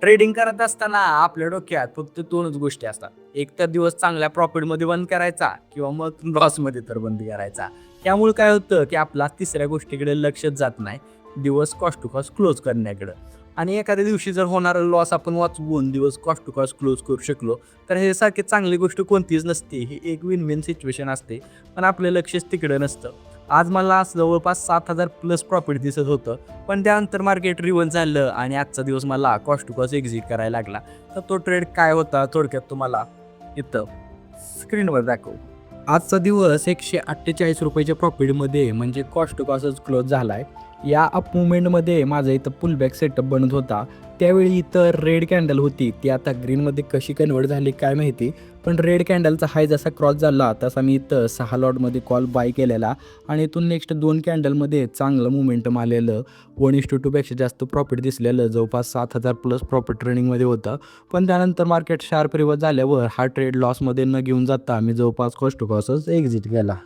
Trading करत असताना आपल्या डोक्यात फक्त दोनच गोष्टी असतात. एक तर दिवस चांगल्या प्रॉफिटमध्ये बंद करायचा किंवा मग लॉसमध्ये तर बंद करायचा. त्यामुळे काय होतं, की आपला तिसऱ्या गोष्टीकडे लक्षच जात नाही. दिवस कॉस्ट टू कॉस्ट क्लोज करण्याकडं. आणि एखाद्या दिवशी जर होणारा लॉस आपण वाचवून दिवस कॉस्ट टू कॉस्ट क्लोज करू शकलो, तर हे सारखी चांगली गोष्ट कोणतीच नसते. ही एक विन विन सिच्युएशन असते. पण आपलं लक्षच तिकडं नसतं. आज मला जवळपास 7,000 प्लस प्रॉफिट दिसत होतं. पण त्यानंतर मार्केट रिव्हर्स झालं आणि आजचा दिवस मला कॉस्ट टू कॉस्ट एक्झिट करायला लागला. तर तो ट्रेड काय होता थोडक्यात तुम्हाला इथं स्क्रीनवर दाखवू. आजचा दिवस ₹148 च्या प्रॉफिटमध्ये म्हणजे कॉस्ट टू कॉस्टच क्लोज झालाय. या अप मुव्हमेंटमध्ये माझा इथं पुलबॅक सेटअप बनत होता. त्यावेळी इथं रेड कॅन्डल होती. ती आता ग्रीनमध्ये कशी कन्व्हर्ट झाली काय माहिती. पण रेड कॅन्डलचा हाय जसा क्रॉस झाला तसा मी इथं 6 लॉटमध्ये कॉल बाय केलेला आणि इथून नेक्स्ट 2 कॅन्डलमध्ये चांगलं मोमेंटम आलेलं. 1:2 पेक्षा जास्त प्रॉफिट दिसलेलं. जवळपास 7,000 प्लस प्रॉफिट ट्रेडिंगमध्ये होतं. पण त्यानंतर मार्केट शार्प रिव्हर्स झाल्यावर हा ट्रेड लॉसमध्ये न घेऊन जाता मी जवळपास कॉस्ट टू कॉस्टच एक्झिट केला.